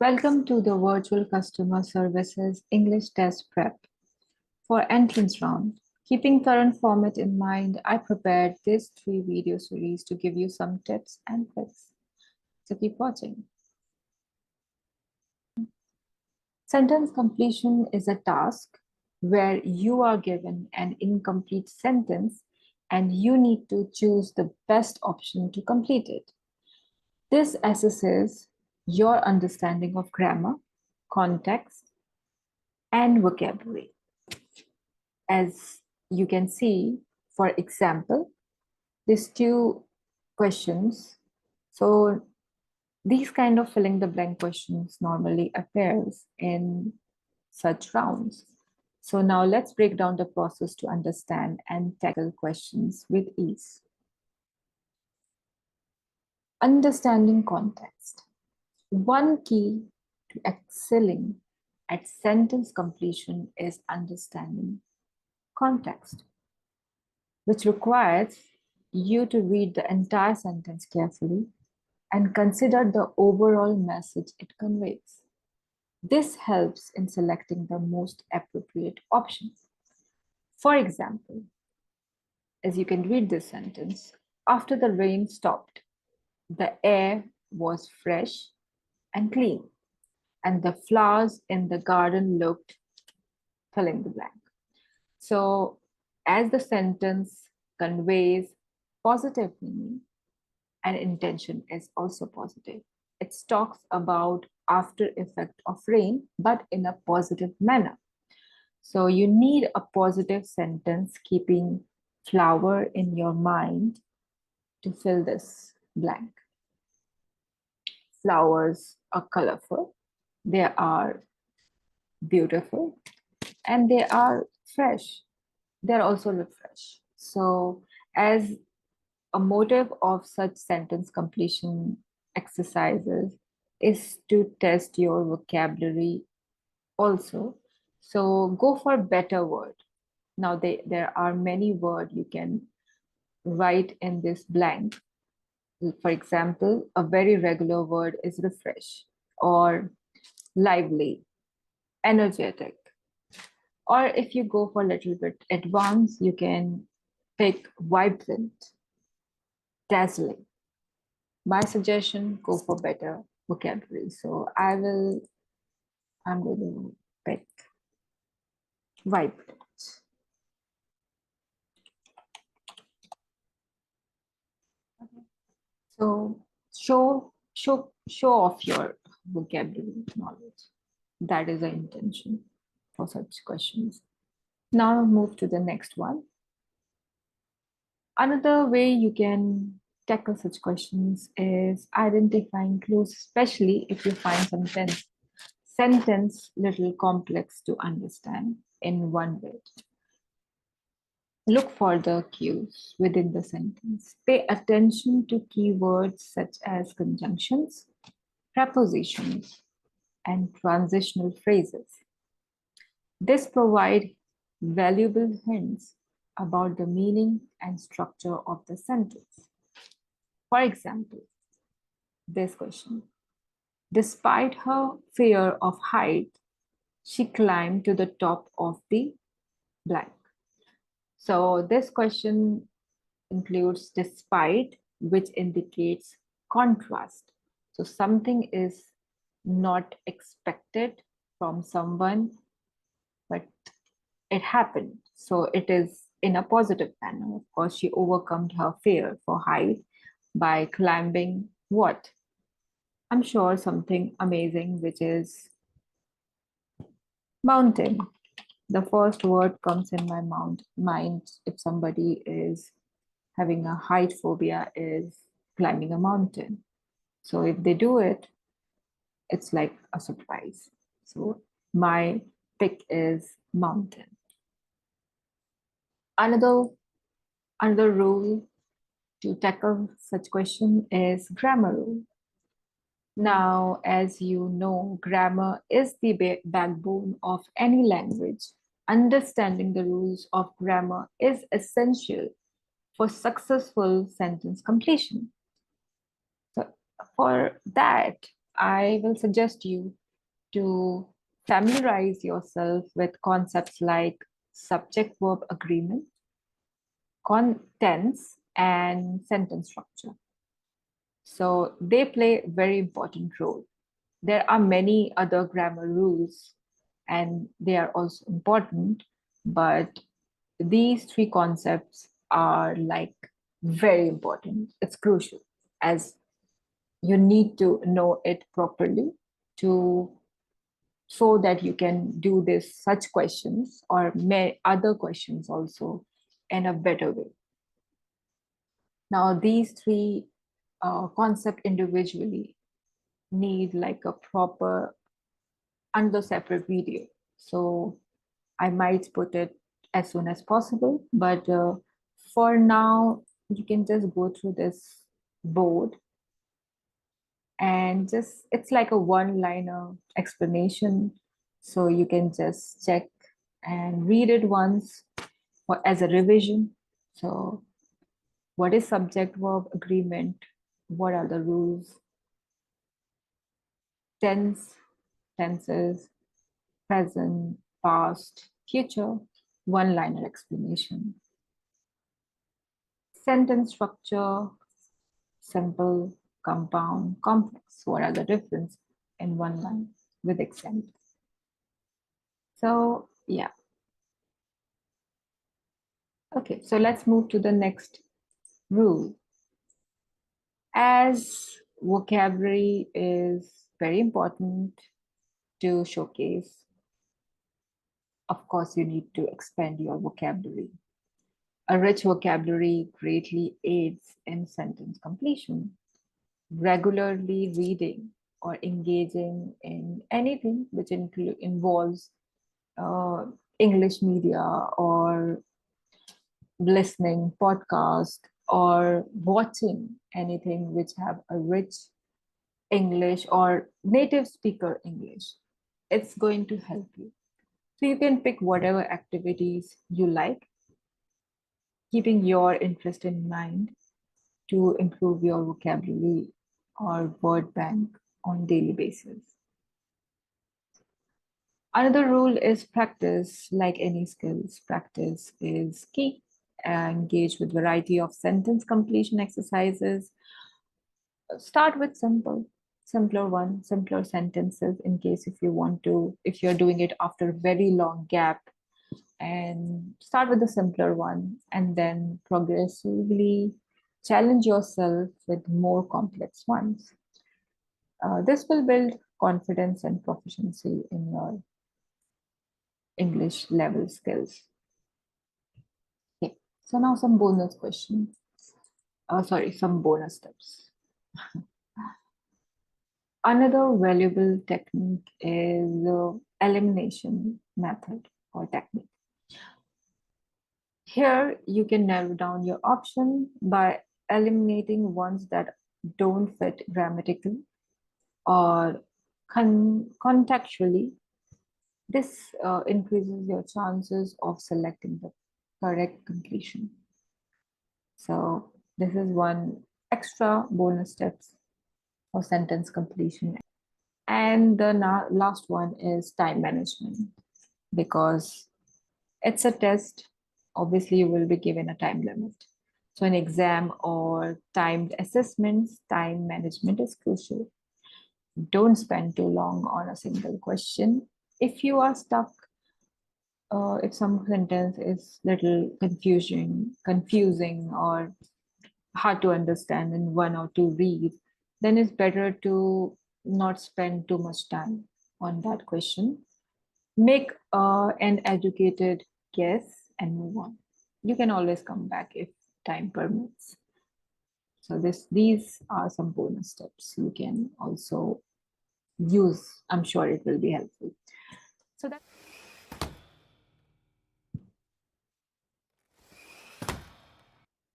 Welcome to the Virtual Customer Services English Test Prep for entrance round. Keeping current format in mind, I prepared this 3 video series to give you some tips and tricks. So keep watching. Sentence completion is a task where you are given an incomplete sentence and you need to choose the best option to complete it. This assesses your understanding of grammar, context, and vocabulary. As you can see, for example, these 2 questions. So these kind of filling the blank questions normally appears in such rounds. So now let's break down the process to understand and tackle questions with ease. Understanding context. One key to excelling at sentence completion is understanding context, which requires you to read the entire sentence carefully and consider the overall message it conveys. This helps in selecting the most appropriate option. For example, as you can read this sentence, after the rain stopped, the air was fresh and clean, and the flowers in the garden looked, filling the blank. So as the sentence conveys positive meaning and intention is also positive. It talks about after effect of rain, but in a positive manner. So you need a positive sentence keeping flower in your mind to fill this blank. Flowers are colorful, they are beautiful, and they are fresh. They're also refresh. So as a motive of such sentence completion exercises is to test your vocabulary also. So go for better word. Now there are many words you can write in this blank. For example, a very regular word is refresh or lively, energetic. Or if you go for a little bit advanced, you can pick vibrant, dazzling. My suggestion, go for better vocabulary. So I'm going to pick vibrant. Okay. So show off your vocabulary knowledge. That is the intention for such questions. Now move to the next one. Another way you can tackle such questions is identifying clues, especially if you find some sentence little complex to understand in one word. Look for the cues within the sentence. Pay attention to keywords such as conjunctions, prepositions, and transitional phrases. This provides valuable hints about the meaning and structure of the sentence. For example, this question. Despite her fear of height, she climbed to the top of the blank. So this question includes despite, which indicates contrast. So something is not expected from someone, but it happened. So it is in a positive manner. Of course, she overcome her fear for height by climbing what? I'm sure something amazing, which is mountain. The first word comes in my mind if somebody is having a height phobia is climbing a mountain. So if they do it, it's like a surprise. So my pick is mountain. Another rule to tackle such question is grammar rule. Now, as you know, grammar is the backbone of any language. Understanding the rules of grammar is essential for successful sentence completion. So for that, I will suggest you to familiarize yourself with concepts like subject verb agreement, tense, and sentence structure. So they play a very important role. There are many other grammar rules and they are also important, but these three concepts are like very important. It's crucial as you need to know it properly to so that you can do this such questions or other questions also in a better way. Now these three concept individually need like a proper under separate video. So I might put it as soon as possible, but for now, you can just go through this board and just, it's like a one-liner explanation. So you can just check and read it once for, as a revision. So what is subject verb agreement? What are the rules? Tenses, present, past, future, one-liner explanation. Sentence structure, simple, compound, complex. What are the difference in one line with example? So yeah. Okay, so let's move to the next rule. As vocabulary is very important to showcase, of course, you need to expand your vocabulary. A rich vocabulary greatly aids in sentence completion. Regularly reading or engaging in anything which involves English media or listening podcast or watching anything which have a rich English or native speaker English, it's going to help you. So you can pick whatever activities you like, keeping your interest in mind to improve your vocabulary or word bank on daily basis. Another rule is practice. Like any skills, practice is key. Engage with variety of sentence completion exercises. Start with simpler sentences in case if you want to, if you're doing it after a very long gap, and start with the simpler one and then progressively challenge yourself with more complex ones. This will build confidence and proficiency in your English level skills. Okay, so now some bonus questions. Sorry, some bonus tips. Another valuable technique is the elimination method or technique. Here, you can narrow down your option by eliminating ones that don't fit grammatically or contextually. This increases your chances of selecting the correct completion. So this is one extra bonus tips for sentence completion. And the last one is time management, because it's a test. Obviously, you will be given a time limit. So in exam or timed assessments, time management is crucial. Don't spend too long on a single question. If you are stuck, if some sentence is little confusing or hard to understand in one or two reads, then it's better to not spend too much time on that question. Make an educated guess and move on. You can always come back if time permits. So these are some bonus tips you can also use. I'm sure it will be helpful. So that